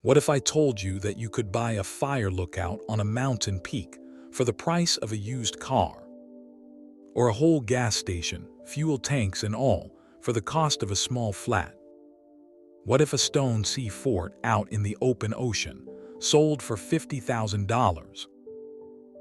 What if I told you that you could buy a fire lookout on a mountain peak for the price of a used car? Or a whole gas station, fuel tanks and all, for the cost of a small flat? What if a stone sea fort out in the open ocean sold for $50,000?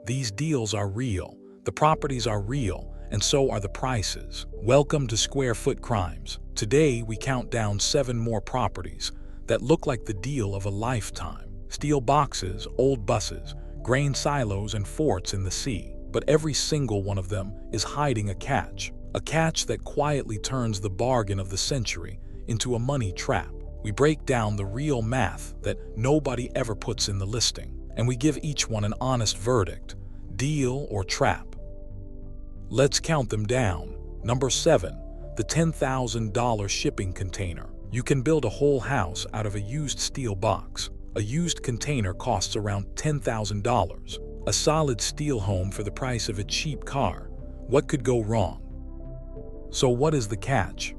These deals are real, the properties are real, and so are the prices. Welcome to Square Foot Crimes. Today we count down 7 more properties that look like the deal of a lifetime. Steel boxes, old buses, grain silos, and forts in the sea. But every single one of them is hiding a catch that quietly turns the bargain of the century into a money trap. We break down the real math that nobody ever puts in the listing, and we give each one an honest verdict, deal or trap. Let's count them down. Number 7, the $10,000 shipping container. You can build a whole house out of a used steel box. A used container costs around $10,000. A solid steel home for the price of a cheap car. What could go wrong? So what is the catch?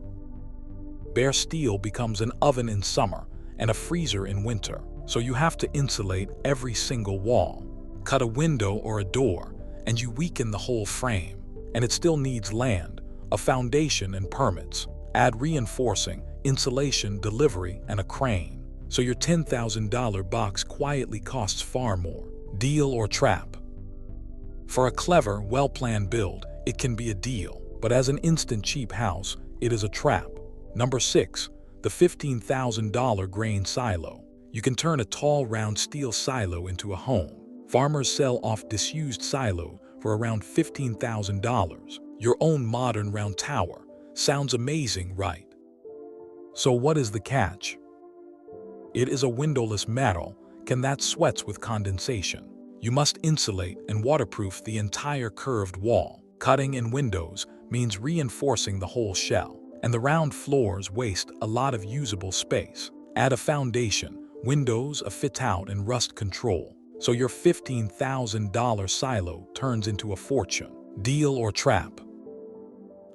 Bare steel becomes an oven in summer and a freezer in winter. So you have to insulate every single wall, cut a window or a door, and you weaken the whole frame. And it still needs land, a foundation and permits. Add reinforcing, insulation, delivery, and a crane. So your $10,000 box quietly costs far more. Deal or trap? For a clever, well-planned build, it can be a deal. But as an instant cheap house, it is a trap. Number 6, the $15,000 grain silo. You can turn a tall, round steel silo into a home. Farmers sell off disused silo for around $15,000. Your own modern round tower. Sounds amazing, right? So what is the catch? It is a windowless metal that sweats with condensation. You must insulate and waterproof the entire curved wall. Cutting in windows means reinforcing the whole shell, and the round floors waste a lot of usable space. Add a foundation, windows, a fit-out, and rust control. So your $15,000 silo turns into a fortune. Deal or trap?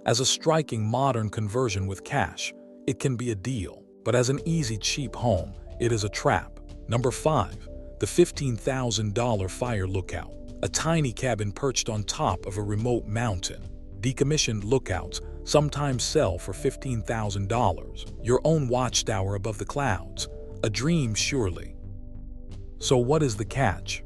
As a striking modern conversion with cash, it can be a deal. But as an easy, cheap home, it is a trap. Number 5, the $15,000 fire lookout. A tiny cabin perched on top of a remote mountain. Decommissioned lookouts sometimes sell for $15,000. Your own watchtower above the clouds. A dream, surely. So what is the catch?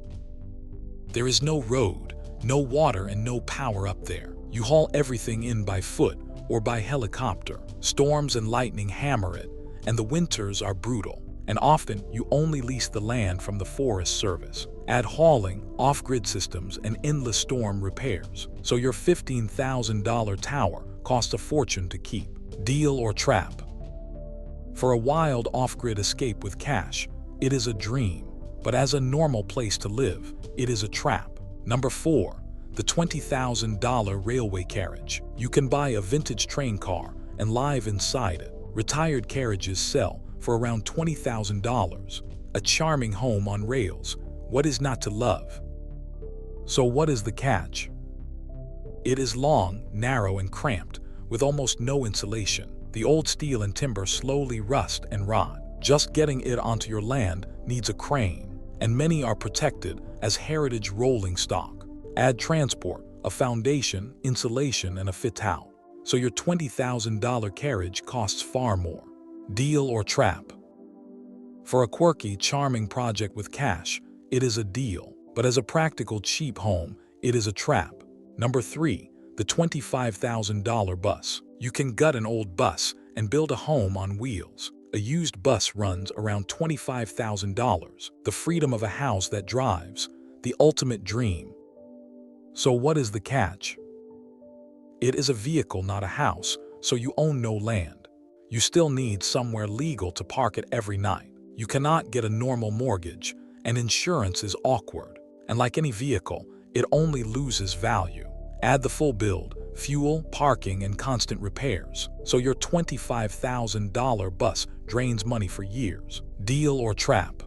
There is no road, no water, and no power up there. You haul everything in by foot or by helicopter. Storms and lightning hammer it, and the winters are brutal. And often, you only lease the land from the Forest Service. Add hauling, off-grid systems, and endless storm repairs. So your $15,000 tower costs a fortune to keep. Deal or trap? For a wild off-grid escape with cash, it is a dream. But as a normal place to live, it is a trap. Number 4, the $20,000 railway carriage. You can buy a vintage train car and live inside it. Retired carriages sell for around $20,000. A charming home on rails. What is not to love? So what is the catch? It is long, narrow, and cramped, with almost no insulation. The old steel and timber slowly rust and rot. Just getting it onto your land needs a crane, and many are protected as heritage rolling stock. Add transport, a foundation, insulation, and a fit-out. So your $20,000 carriage costs far more. Deal or trap? For a quirky, charming project with cash, it is a deal. But as a practical, cheap home, it is a trap. Number 3, the $25,000 bus. You can gut an old bus and build a home on wheels. A used bus runs around $25,000. The freedom of a house that drives. The ultimate dream. So what is the catch? It is a vehicle, not a house, so you own no land. You still need somewhere legal to park it every night. You cannot get a normal mortgage, and insurance is awkward. And like any vehicle, it only loses value. Add the full build, fuel, parking, and constant repairs. So your $25,000 bus drains money for years. Deal or trap?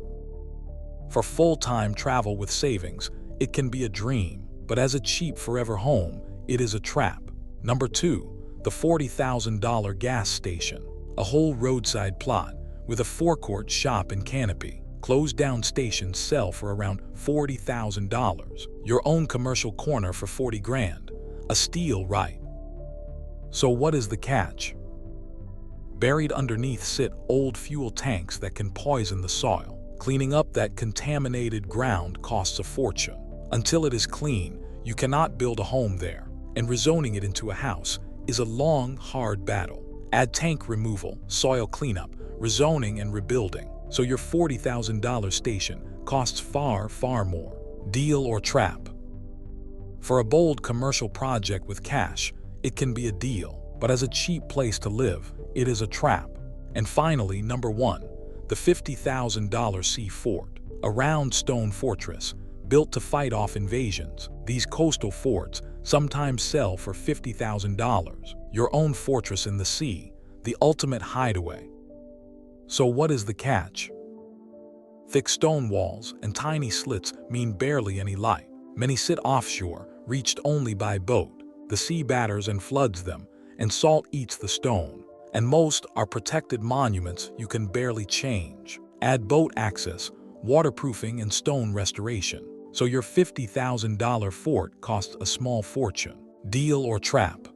For full-time travel with savings, it can be a dream. But as a cheap forever home, it is a trap. Number 2, the $40,000 gas station. A whole roadside plot with a forecourt, shop, and canopy. closed-down stations sell for around $40,000. Your own commercial corner for 40 grand. A steal, right? So what is the catch? Buried underneath sit old fuel tanks that can poison the soil. Cleaning up that contaminated ground costs a fortune. Until it is clean, you cannot build a home there, and rezoning it into a house is a long, hard battle. Add tank removal, soil cleanup, rezoning, and rebuilding, so your $40,000 station costs far, far more. Deal or trap? For a bold commercial project with cash, it can be a deal, but as a cheap place to live, it is a trap. And finally, number 1, the $50,000 sea fort, a round stone fortress built to fight off invasions. These coastal forts sometimes sell for $50,000. Your own fortress in the sea, the ultimate hideaway. So what is the catch? Thick stone walls and tiny slits mean barely any light. Many sit offshore, reached only by boat. The sea batters and floods them, and salt eats the stone. And most are protected monuments you can barely change. Add boat access, waterproofing, and stone restoration, so your $50,000 fort costs a small fortune. Deal or trap?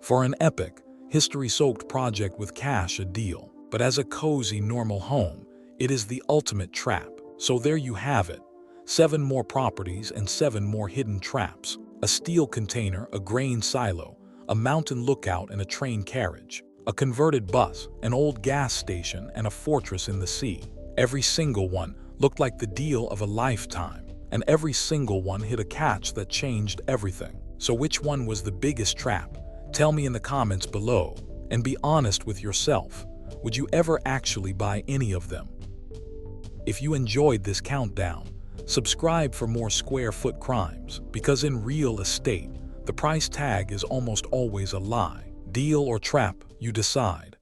For an epic, history-soaked project with cash, a deal. But as a cozy, normal home, it is the ultimate trap. So there you have it. 7 more properties and 7 more hidden traps. A steel container, a grain silo, a mountain lookout, and a train carriage. A converted bus, an old gas station, and a fortress in the sea. Every single one looked like the deal of a lifetime, and every single one hit a catch that changed everything. So which one was the biggest trap? Tell me in the comments below, and be honest with yourself. Would you ever actually buy any of them? If you enjoyed this countdown, subscribe for more square foot crimes, because in real estate, the price tag is almost always a lie. Deal or trap, you decide.